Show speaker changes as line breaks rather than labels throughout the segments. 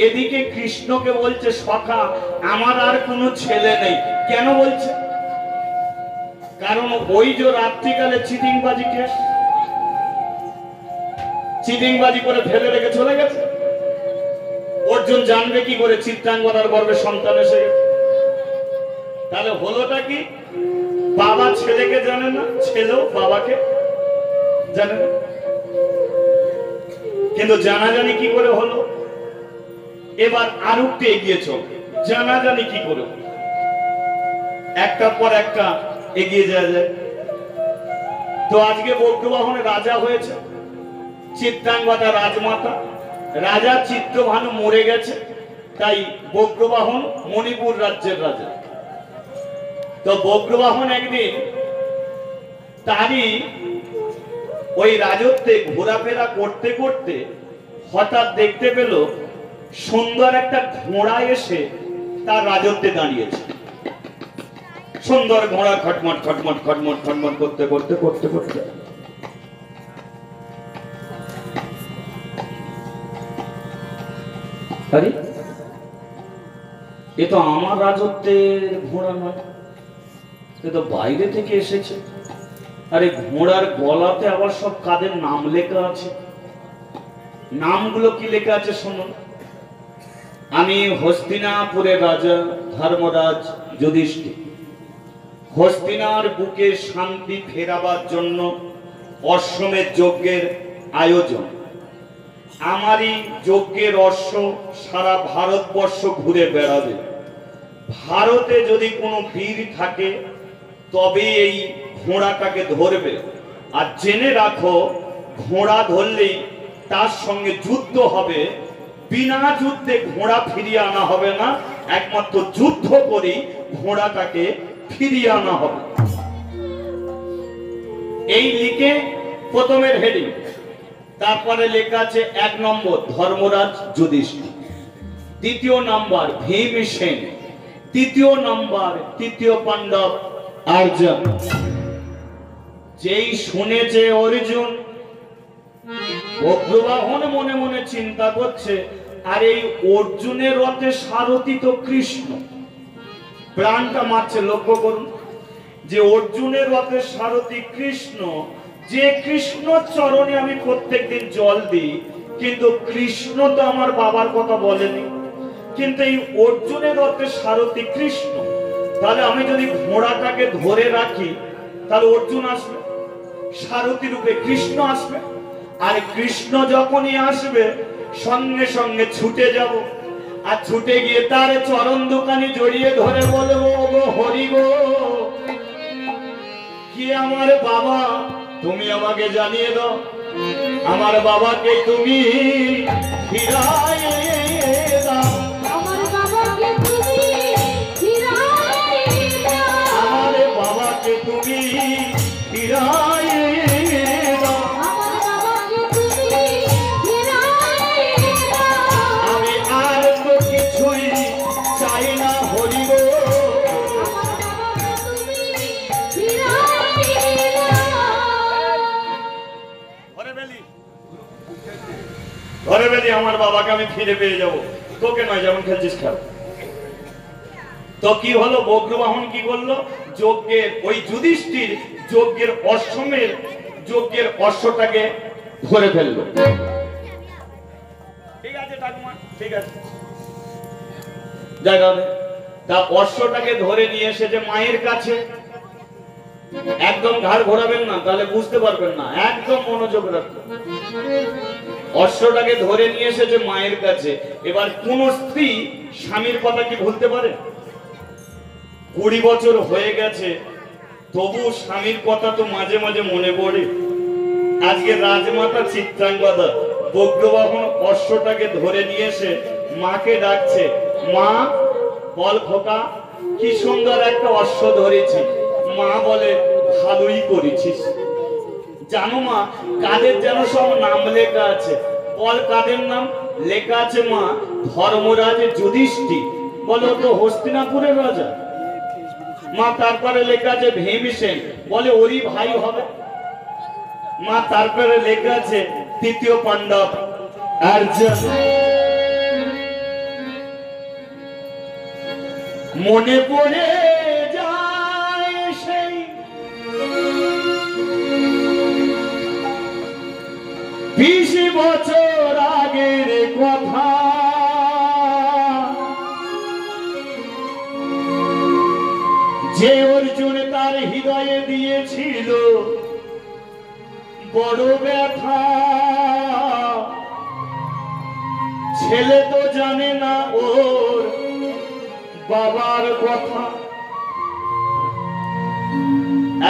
এদিকে কৃষ্ণকে বলছে সখা আমার আর কোনো ছেলে নেই। কেন বলছে? কারণ ওই যে রাত্রিকালে চিটিংবাজি করে ফেলে রেখে চলে গেছে। অর্জুন জানবে কি করে চিত্রাঙ্গদার গর্ভে সন্তান এসে গেছে? তাহলে হলোটা কি? বাবা ছেলেকে জানে না, ছেলেও বাবাকে জানে না। কিন্তু জানাজানি কি করে হলো? এবার আর একটু এগিয়ে চল, জানাজানি কি করে? একটার পর একটা এগিয়ে যাওয়া যায়। তো আজকে বজ্রবাহনে রাজা হয়েছে, চিত্রাঙ্গদা রাজমাতা। রাজা চিত্রভানু মরে গেছে, তাই বজ্রবাহন মণিপুর রাজ্যের রাজা। তো বজ্রবাহন একদিন তারই ওই রাজত্বে ঘোরাফেরা করতে করতে হঠাৎ দেখতে পেল সুন্দর একটা ঘোড়া এসে তার রাজত্বে দাঁড়িয়েছে। সুন্দর ঘোড়া খটমট খটমট খটমট খটমট করতে করতে করতে করতে আরে এ তো আমার রাজত্বের ঘোড়া নয়, এ তো বাইরে থেকে এসেছে। আরে ঘোড়ার গলাতে আবার সব কাদের নাম লেখা আছে। নামগুলো কি লেখা আছে শুনুন। আমি হস্তিনাপুরের রাজা ধর্মরাজ যুধিষ্ঠির। হস্তিনার বুকে শান্তি ফেরাবার জন্য অশ্বমেধ যজ্ঞের আয়োজন। আমারই যজ্ঞের অশ্ব সারা ভারতবর্ষ ঘুরে বেড়াবে। ভারতে যদি কোনো বীর থাকে তবে এই ঘোড়াটাকে ধরবে। আর জেনে রাখো, ঘোড়া ধরলেই তার সঙ্গে যুদ্ধ হবে। বিনা যুদ্ধে ঘোড়া ফিরিয়ে আনা হবে না, একমাত্র যুদ্ধ করেই ঘোড়াটাকে ফিরিয়ে আনা হবে। এই লিখে প্রথমের হেডিং। তারপরে লেখা আছে 1 নম্বর ধর্মরাজ যুধিষ্ঠির, 2য় নম্বর ভীমসেন, 3য় নম্বর তৃতীয় পাণ্ডব অর্জুন। যেই শুনেছে অর্জুন, বজ্রবাহন মনে মনে চিন্তা করছে, আর এই অর্জুনের রথে সারথি তো কৃষ্ণ। প্রাণটা মারছে। লক্ষ্য করুন যে অর্জুনের রথে সারথি কৃষ্ণ, যে কৃষ্ণ চরণে আমি প্রত্যেকদিন জল দিই, কিন্তু কৃষ্ণ তো আমার বাবার কথা বলেনি। কিন্তু এই অর্জুনের রথে সারথি কৃষ্ণ, তাহলে আমি যদি ঘোড়াটাকে ধরে রাখি তাহলে অর্জুন আসবে, সারথি রূপে কৃষ্ণ আসবে। আর কৃষ্ণ যখনই আসবে সঙ্গে সঙ্গে ছুটে যাব, আর ছুটে গিয়ে তার চরণ দোকানে জড়িয়ে ধরে বলবো, গো হরি গো, কি আমার বাবা, তুমি আমাকে জানিয়ে দাও, আমার বাবাকে তুমি ফিরায়ে দাও, আমার বাবাকে তুমি ফিরায়ে দাও, আমার বাবাকে তুমি ফিরায়ে দাও, আমার বাবাকে তুমি ফিরায়ে দাও। আমি আর তো কিছুই চাই না হরি গো, ঘরে বেলি আমার বাবাকে আমি ফিরে পেয়ে যাবো, তোকে নয়, যেমন খেলছিস খেল। তো কি হলো, বজ্রবাহন কি করলো, যজ্ঞের ওই যুধিষ্ঠির যজ্ঞের অশ্বমের যজ্ঞের অশ্বটাকে ধরে ফেললো। ঠিক আছে ঠাকুমা, ঠিক আছে, জায়গা তা অশ্বটাকে ধরে নিয়ে এসেছে মায়ের কাছে। একদম ঘাড় ঘোরাবেন না, তাহলে বুঝতে পারবেন না, একদম মনোযোগ রাখবেন। অশ্বটাকে ধরে নিয়ে এসেছে মায়ের কাছে। এবার কোন স্ত্রী স্বামীর কথা কি ভুলতে পারে? 20 বছর হয়ে গেছে, তবু স্বামীর কথা তো মাঝে মাঝে মনে পড়ে। আজকে রাজমাতা চিত্রাঙ্গদা বজ্রবাহন অশ্বটাকে ধরে নিয়ে এসে মাকে ডাকছে, মা বল খোকা, কি সুন্দর একটা অশ্ব ধরেছি। মা বলে, ভালোই করেছিস। জানো মা, কাদের যেন সব নাম লেখা আছে। বল কাদের নাম লেখা আছে? মা, ধর্মরাজ যুধিষ্ঠির। বলো তো হস্তিনাপুরের রাজা। মা, তারপরে লেখা আছে ভীমসেন। বলে ওরই ভাই হবে। মা, তারপরে লেখা আছে তৃতীয় পাণ্ডব অর্জুন। মনে পড়ে যায় সেই 20 বছর আগের কথা, যে অর্জুন তার হৃদয়ে দিয়েছিল বড় ব্যথা। ছেলে তো জানে না ওর বাবার কথা।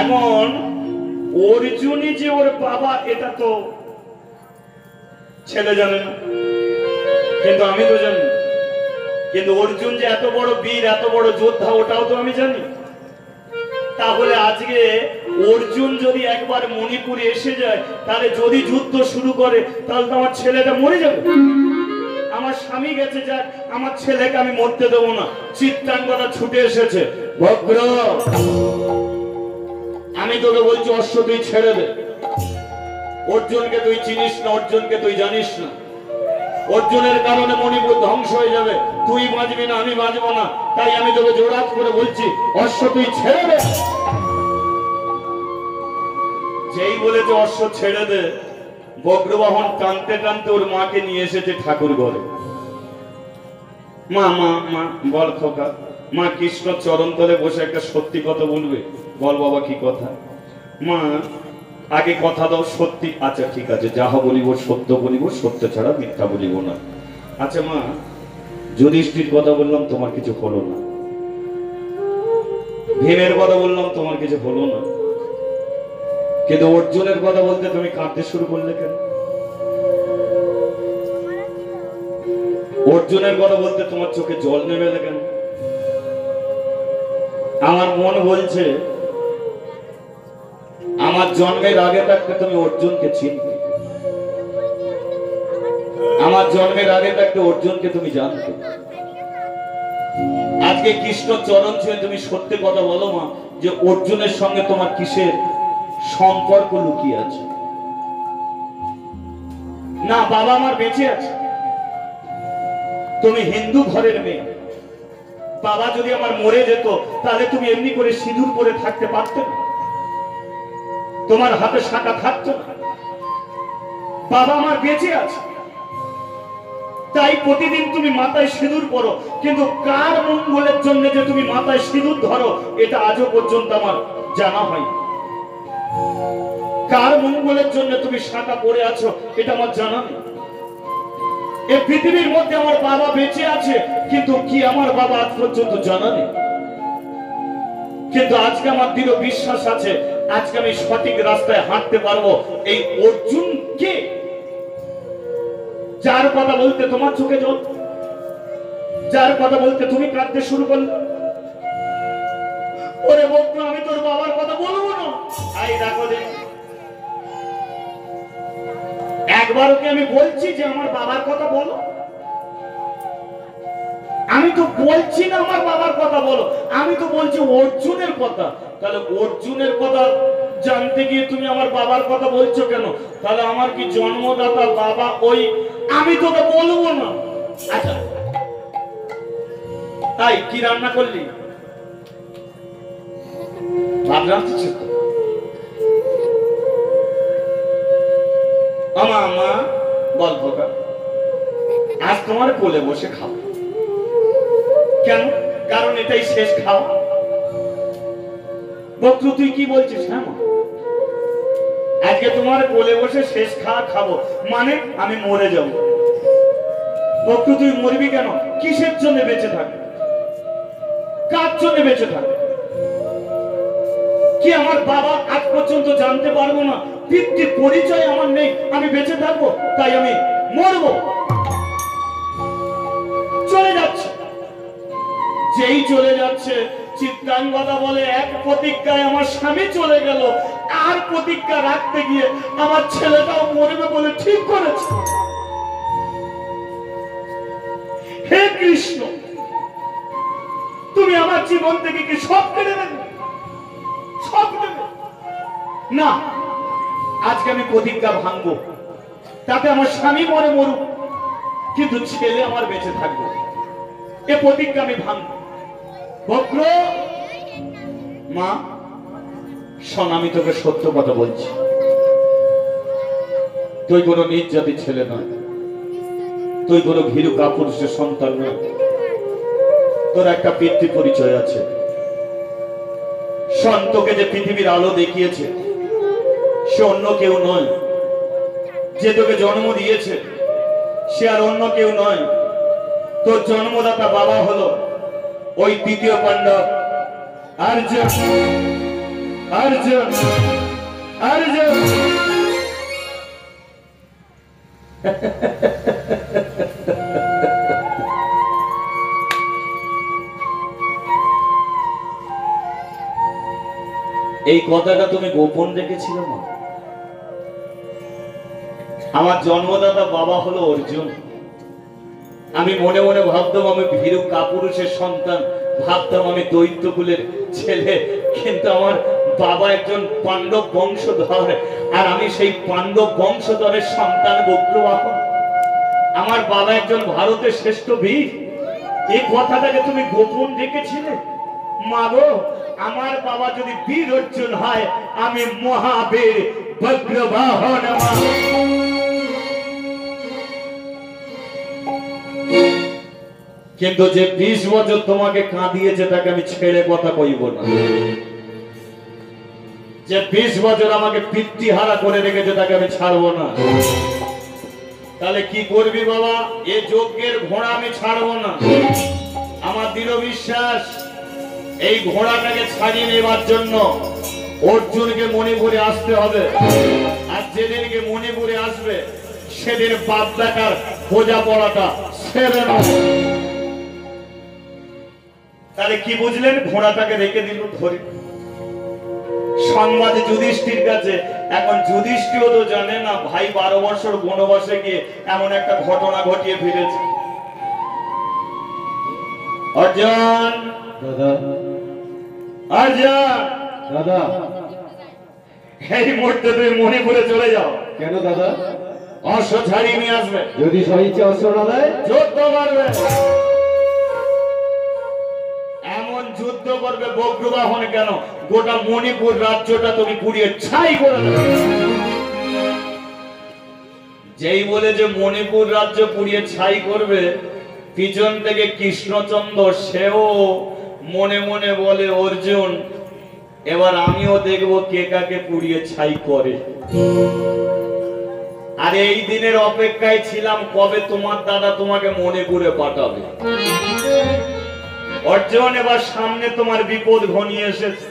এখন অর্জুনই যে ওর বাবা এটা তো ছেলে জানে না, কিন্তু আমি তো জানি। কিন্তু অর্জুন যে এত বড় বীর, এত বড় যোদ্ধা, ওটাও তো আমি জানি। তাহলে আজকে অর্জুন যদি একবার মণিপুরে এসে যায়, তাহলে যদি যুদ্ধ শুরু করে, তাহলে তো আমার ছেলেটা মরে যাবে। আমার স্বামী গেছে, যাক, আমার ছেলেকে আমি মরতে দেবো না। চিত্রাঙ্গদা ছুটে এসেছে, ভদ্র আমি তোকে বলছি অশ্ব তুই ছেড়ে দে। অর্জুনকে তুই চিনিস না, অর্জুনকে তুই জানিস না। অর্জুনের কারণে মণিপুর ধ্বংস হয়ে যাবে, তুই বাঁচবি না, আমি বাঁচবো না। তাই আমি তোকে জোরাত করে বলছি অশ্ব তুই ছেড়ে দে। যেই বলেছে অশ্ব ছেড়ে দে, বজ্রবাহন টানতে টানতে ওর মাকে নিয়ে এসেছে ঠাকুর ঘরে। মা মা মা বল খোকা। মা কৃষ্ণ চরণ তলে বসে একটা সত্যি কথা বলবে। বল বাবা কি কথা? মা আগে কথা দাও সত্যি। আচ্ছা ঠিক আছে, যাহা বলিব সত্য বলিব, সত্য ছাড়া মিথ্যা বলিব না। আচ্ছা মা, যুধিষ্ঠির কথা বললাম তোমার কিছু হলো না, ভীমের কথা বললাম তোমার কিছু হলো না, কিন্তু অর্জুনের কথা বলতে তুমি কাঁদতে শুরু করলে কেন? অর্জুনের কথা বলতে তোমার চোখে জল নেমে এলো কেন? আমার মন বলছে আমার জন্মের আগে থাকতে তুমি অর্জুনকে চিনতে, আমার জন্মের আগে থাকতে অর্জুনকে তুমি জানতে। আজকে কৃষ্ণ চরণ ছুঁয়ে তুমি সত্যি কথা বলো মা, যে অর্জুনের সঙ্গে তোমার কিসের সম্পর্ক লুকিয়ে আছে? না, বাবা আমার বেঁচে আছে, তুমি হিন্দু ঘরের মেয়ে। বাবা যদি আমার মরে যেত, তাহলে তুমি এমনি করে সিঁদুর পরে থাকতে পারতে না, তোমার হাতে শাঁখা থাকতো না। বাবা আমার বেঁচে আছে, তাই প্রতিদিন তুমি মাথায় সিঁদুর পরো। কিন্তু কার মঙ্গলের জন্য যে তুমি মাথায় সিঁদুর ধরো, এটা আজও পর্যন্ত আমার জানা হয়। কার মঙ্গলের জন্য তুমি শাঁখা পরে আছো, এটা আমার জানা নেই। এই পৃথিবীর মধ্যে আমার বাবা বেঁচে আছে, কিন্তু কি আমার বাবা আজ পর্যন্ত জানা নেই। কিন্তু আজকে আমার দৃঢ় বিশ্বাস আছে, আজকে আমি সঠিক রাস্তায় হাঁটতে পারবো। এই অর্জুন কে? যার কথা বলতে তোমার চোখে জল, যার কথা বলতে তুমি কাঁদতে শুরু করলে। ওরে বন্ধু, আমি তোর বাবার কথা বলবো না। আই দেখো দে, একবারও কি আমি বলছি যে আমার বাবার কথা বলো? আমি তো বলছি না আমার বাবার কথা বলো, আমি তো বলছি অর্জুনের কথা। তাহলে অর্জুনের কথা জানতে গিয়ে তুমি আমার বাবার কথা বলছো কেন? তাহলে আমার কি জন্মদাতা বাবা ওই? আমি তোকে বলবো না। আচ্ছা, তাই কি রান্না করলি? ভাত রাঁধছিস তো? আমা আমা বল খোকা, আজ তোমার কোলে বসে খাও। কেন? কারণ এটাই শেষ খাওয়া। বক্তু তুই কি বলছিস? হ্যাঁ, আজকে তোমার কোলে বসে শেষ খাওয়া খাবো, মানে আমি মরে যাব। বক্তু তুই মরবি কেন? কিসের জন্য বেঁচে থাকবে? কার জন্য বেঁচে থাকবে? কি আমার বাবা আজ পর্যন্ত জানতে পারবো না? পিতৃ পরিচয় আমার নেই, আমি বেঁচে থাকবো, তাই আমি মরবো। চলে যাচ্ছে, যেই চলে যাচ্ছে, চিত্রাঙ্গদা বলে এক প্রতিজ্ঞায় আমার স্বামী চলে গেল, আর প্রতিজ্ঞা রাখতে গিয়ে আমার ছেলেটাও মরবে বলে ঠিক করেছে। হে কৃষ্ণ, তুমি আমার জীবন থেকে কি সব কেড়ে নেবে? সব নেবে না। আজকে আমি প্রতিজ্ঞা ভাঙবো, তাতে আমার স্বামী মরে মরুক, কিন্তু ছেলে আমার বেঁচে থাকবে। এ প্রতিজ্ঞা আমি ভাঙবো। বক্র মা শোন, আমি তোকে সত্য কথা বলছি, তুই কোনো নিজ জাতির ছেলে নয়, তুই কোনো ভীরু কাপুরুষের সন্তান নয়, তোর একটা পিতৃ পরিচয় আছে। শোন, তোকে যে পৃথিবীর আলো দেখিয়েছে সে অন্য কেউ নয়, যে তোকে জন্ম দিয়েছে সে আর অন্য কেউ নয়, তোর জন্মদাতা বাবা হলো ওই তৃতীয় পাণ্ডব অর্জুন। অর্জুন অর্জুন এই কথাটা তুমি গোপন রেখেছিলে মা? আমার জন্মদাতা বাবা হলো অর্জুন। আমি মনে মনে ভাবতাম আমি ভীরু কাপুরুষের সন্তান, ভাবতাম আমি দৈত্যকুলের ছেলে, কিন্তু আমার বাবা একজন পাণ্ডব বংশধর, আর আমি সেই পাণ্ডব বংশধরের সন্তান বক্রবাহন। আমার বাবা একজন ভারতের শ্রেষ্ঠ বীর। এই কথাটাকে তুমি গোপন রেখেছিলে মা গো। আমার বাবা যদি বীর অর্জুন হয়, আমি মহাবীর বক্রবাহন। কিন্তু যে 20 বছর তোমাকে কাঁদিয়েছে তাকে আমি ছেড়ে কথা কইব না। যে 20 বছর আমাকে পিতৃহারা করে রেখেছে তাকে আমি ছাড়বো না। তাহলে কি করবি বাবা? এ যজ্ঞের ঘোড়া আমি ছাড়বো না। আমার দৃঢ় বিশ্বাস এই ঘোড়াটাকে ছাড়িয়ে নেবার জন্য অর্জুনকে মণিপুরে আসতে হবে। আর যেদিনকে মণিপুরে আসবে সেদিন বাপ বেটার বোঝা পড়াটা সেরে নেবে। তাহলে কি বুঝলেন? ঘোড়াটাকে রেখে দিল ধরে। সংবাদ যুধিষ্ঠির কাছে। এখন যুধিষ্ঠিরও তো জানে না ভাই 12 বছর বনবাসে গিয়ে এমন একটা ঘটনা ঘটিয়ে ফিরেছে। অর্জুন
দাদা,
অর্জুন
দাদা,
এই মুহূর্তে তুমি মণিপুরে চলে যাও।
কেন দাদা?
অশ্ব ছাড়িয়ে নিয়ে আসবে।
যদি সহিচ্ছে অস্ত্র না দেয়?
যুদ্ধ করবে, এমন যুদ্ধ করবে বজ্রবাহন কেন গোটা মণিপুর রাজ্যটা তুমি পুড়িয়ে ছাই করে দেবে। যেই বলে যে মণিপুর রাজ্য পুড়িয়ে ছাই করবে, পিছন থেকে কৃষ্ণচন্দ্র সেও মনে মনে বলে অর্জুন এবার আমিও দেখবো কে কাকে পুড়িয়ে ছাই করে। আর এই দিনের অপেক্ষায় ছিলাম কবে তোমার দাদা তোমাকে মণিপুরে পাঠাবে। অর্জুন এবার সামনে তোমার বিপদ ঘনিয়ে এসেছে।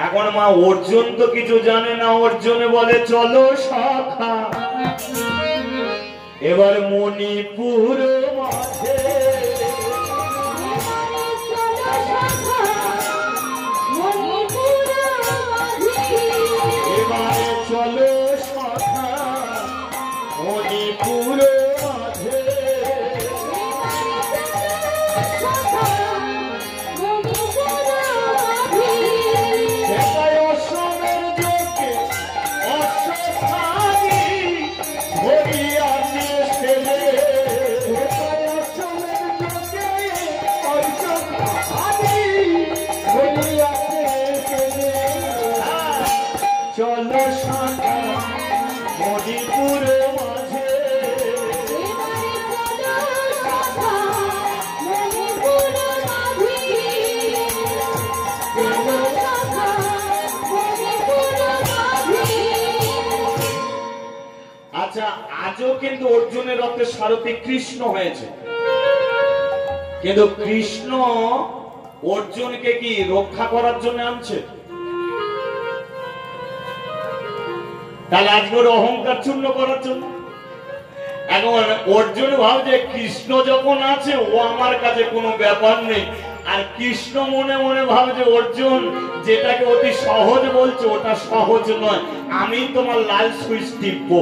এখন মা অর্জুন তো কিছু জানে না। অর্জুনে বলে চলো সখা এবার মণিপুর মাঝে, এবারে চলো সখা মণিপুর মাঝে। চলো সখা মণিপুর মাঝে, আচ্ছা আজও কিন্তু অর্জুনের রথে সারথি কৃষ্ণ হয়েছে, কিন্তু কৃষ্ণ অর্জুনকে কি রক্ষা করার জন্য আনছে? তাহলে আজকের অহংকার চূর্ণ করার জন্য। এখন অর্জুন ভাবছে কৃষ্ণ যখন আছে ও আমার কাছে কোনো ব্যাপার নেই, আর কৃষ্ণ মনে মনে ভাবছে অর্জুন যেটাকে অতি সহজ বলছে ওটা সহজ নয়, আমি তোমার লাল সুইচ টিপবো।